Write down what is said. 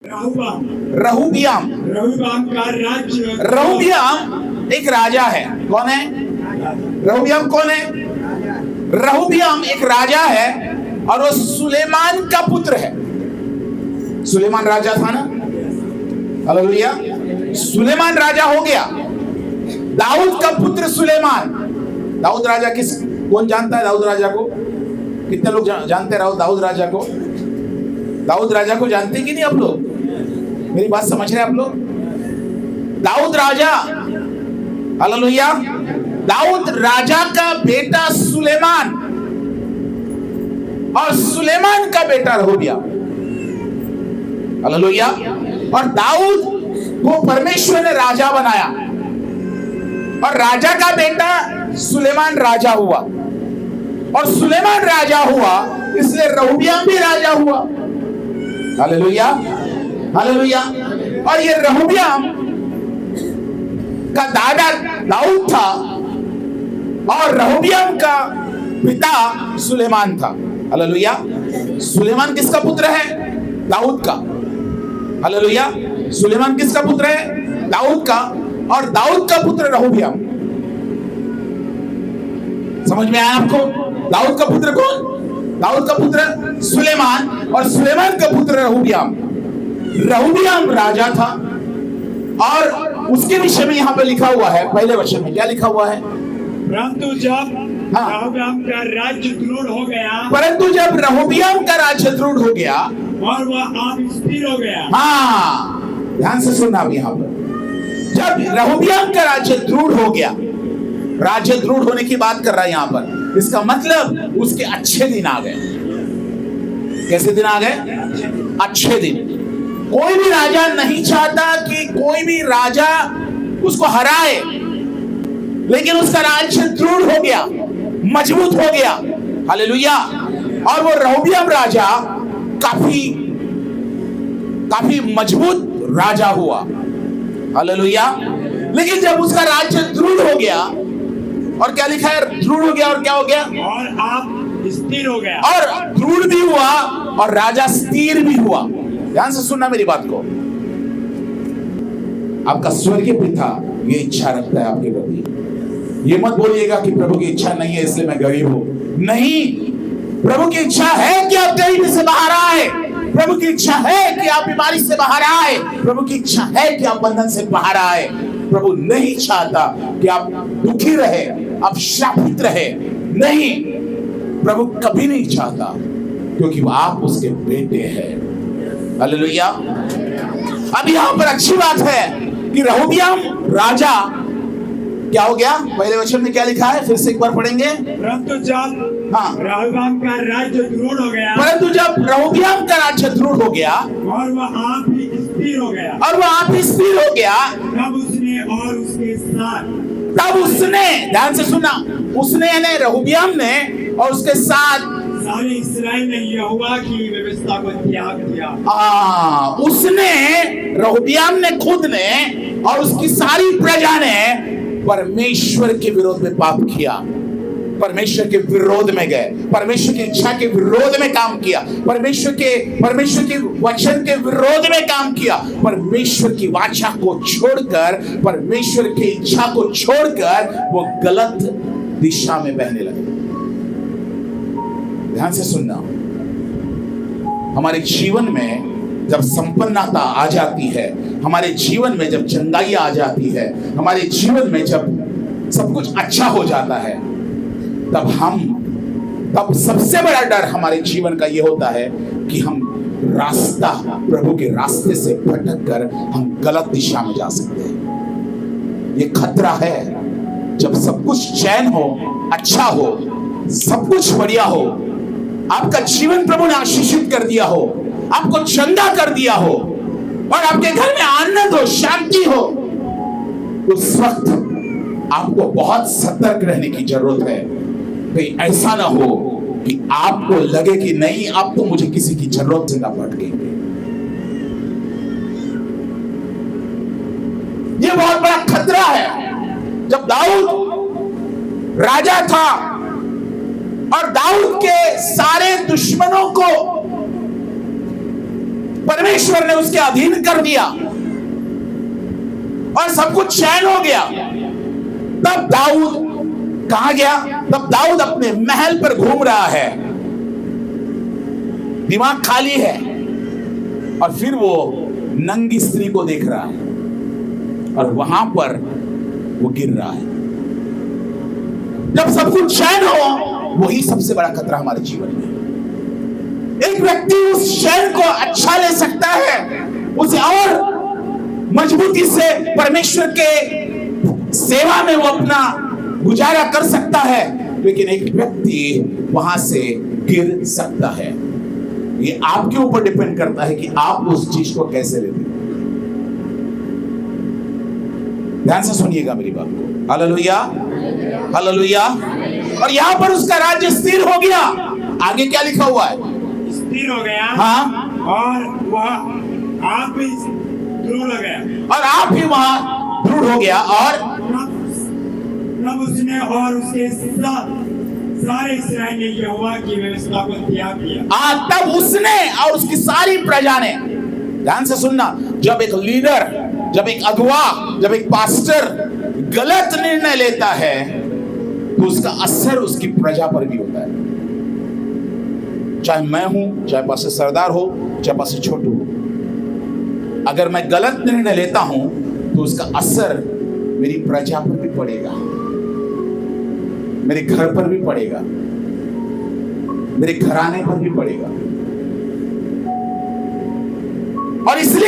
रहूबियाम। रहूबाम का राज्य। रहूबियाम एक राजा है। कौन है? रहूबियाम कौन है? रहूबियाम एक राजा है और वो सुलेमान का पुत्र है। सुलेमान राजा था ना, हालेलुया। सुलेमान राजा हो गया, दाऊद का पुत्र सुलेमान। दाऊद राजा कौन जानता है दाऊद राजा को? कितने लोग जानते हैं दाऊद राजा को? दाऊद राजा को जानते कि नहीं आप लोग? मेरी बात समझ रहे हैं आप लोग? दाऊद राजा, हालेलुया। दाऊद राजा का बेटा सुलेमान और सुलेमान का बेटा रहूबियाम, हालेलुया। और दाऊद को परमेश्वर ने राजा बनाया और राजा का बेटा सुलेमान राजा हुआ और सुलेमान राजा हुआ इसलिए रहूबियाम भी राजा हुआ, हालेलुया, हालेलुया। और ये रहूबियाम का दादा दाऊद था और रहूबियाम का पिता सुलेमान था, हालेलुया। सुलेमान किसका पुत्र है? दाऊद का, हालेलुया। सुलेमान किसका पुत्र है? दाऊद का। और दाऊद का पुत्र रहूबियाम। समझ में आया आपको? दाऊद का पुत्र कौन? दाऊद का पुत्र सुलेमान और सुलेमान का पुत्र रहूबियाम। रहूबियाम राजा था और उसके विषय में यहाँ पे लिखा हुआ है, पहले वचन में क्या लिखा हुआ है? परंतु जब रहूबाम का राज्य दृढ़ हो गया, परंतु जब रहूबियाम का राज्य दृढ़ हो गया और वह आप स्थिर हो गया। हाँ, ध्यान से सुनना अब यहाँ पर। जब रहूबियाम का राज्य दृढ़ हो गया, राज्य दृढ़ होने की बात कर रहा है यहाँ पर, इसका मतलब उसके अच्छे दिन आ गए। कैसे दिन आ गए? अच्छे दिन। कोई भी राजा नहीं चाहता कि कोई भी राजा उसको हराए, लेकिन उसका राज्य दृढ़ हो गया, मजबूत हो गया, हालेलुया। और वो रहूबियाम राजा काफी मजबूत राजा हुआ, हालेलुया। लेकिन जब उसका राज्य दृढ़ हो गया, और क्या लिखा है? दृढ़ हो गया और क्या हो गया? और आप स्थिर हो गया। और दृढ़ भी हुआ और राजा स्थिर भी हुआ। ध्यान से सुनना मेरी बात को। आपका स्वर्गीय पिता ये इच्छा रखता है आपके प्रति। ये मत बोलिएगा कि प्रभु की इच्छा नहीं है इसलिए मैं गरीब हूं। नहीं, प्रभु की इच्छा है कि आप गरीबी से बाहर आए। प्रभु की इच्छा है कि आप बीमारी से बाहर आए। प्रभु की इच्छा है कि आप बंधन से बाहर आए। प्रभु नहीं चाहता कि आप दुखी रहे, आप श्रापित रहे। नहीं, प्रभु कभी नहीं चाहता, क्योंकि आप उसके बेटे हैं, हालेलुया। अब यहाँ पर अच्छी बात है कि रहूबियाम राजा क्या हो गया? पहले वचन में क्या लिखा है? फिर से एक बार पढ़ेंगे। परंतु जब रहूबाम का राज्य दृढ़ हो गया, परंतु जब रहूबियाम का राज्य दृढ़ हो गया और वह आप ही स्थिर हो गया, और वह आप ही स्थिर हो गया, तब उसने और उसके साथ, तब उसने, ध्यान से सुना, उसने यानी रहूबियाम ने और उसके साथ सारे इस्राएल ने यहोवा की व्यवस्था को त्याग दिया। उसने, रहूबियाम ने खुद ने और उसकी सारी प्रजा ने परमेश्वर के विरोध में पाप किया, परमेश्वर के विरोध में गए, परमेश्वर की इच्छा के विरोध में काम किया, परमेश्वर के वचन के विरोध में काम किया, परमेश्वर की वाचा को छोड़कर, परमेश्वर की इच्छा को छोड़कर वो गलत दिशा में बहने लगे। ध्यान से सुनना। हमारे जीवन में जब संपन्नता आ जाती है, हमारे जीवन में जब चंगाई आ जाती है, हमारे जीवन में जब सब कुछ अच्छा हो जाता है, तब सबसे बड़ा डर हमारे जीवन का ये होता है कि हम प्रभु के रास्ते से भटक कर हम गलत दिशा में जा सकते हैं। ये खतरा है। जब सब कुछ चैन हो, अच्छा हो, सब कुछ बढ़िया हो, आपका जीवन प्रभु ने आशीषित कर दिया हो, आपको चंगा कर दिया हो और आपके घर में आनंद हो, शांति हो, उस वक्त आपको बहुत सतर्क रहने की जरूरत है। कहीं ऐसा ना हो कि आपको लगे कि नहीं, अब तो मुझे किसी की जरूरत से ना भटकेंगे। ये बहुत बड़ा खतरा है। जब दाऊद राजा था और दाऊद के सारे दुश्मनों को परमेश्वर ने उसके अधीन कर दिया और सब कुछ चैन हो गया। तब दाऊद कहां गया? तब दाऊद अपने महल पर घूम रहा है, दिमाग खाली है, और फिर वो नंगी स्त्री को देख रहा है और वहां पर वो गिर रहा है। जब सब कुछ चैन हो, वही सबसे बड़ा खतरा हमारे जीवन में। एक व्यक्ति उस चैन को अच्छा ले सकता है, उसे और मजबूती से परमेश्वर के सेवा में वो अपना गुजारा कर सकता है, लेकिन एक व्यक्ति वहां से गिर सकता है। ये आपके ऊपर डिपेंड करता है कि आप उस चीज को कैसे लेते हैं। ध्यान से सुनिएगा मेरी बात को। Hallelujah, hallelujah. और यहां पर उसका राज्य स्थिर हो गया। आगे क्या लिखा हुआ है? स्थिर हो गया। हाँ, और वह आप भी दृढ़ हो गया। और आप भी वहां दृढ़ हो गया। और तब उसने और उसके सारे इस्राएल ने यहोवा की व्यवस्था को त्याग किया। तब उसने और उसकी सारी प्रजा ने, ध्यान से सुनना, जब एक लीडर, जब एक अगुआ, जब एक पास्टर गलत निर्णय लेता है तो उसका असर उसकी प्रजा पर भी होता है। चाहे मैं हूं, चाहे पास्टर सरदार हो, चाहे पास्टर छोटू हो, अगर मैं गलत निर्णय लेता हूं तो उसका असर मेरी प्रजा पर भी पड़ेगा, मेरे घर पर भी पड़ेगा, मेरे घराने पर भी पड़ेगा। और इसलिए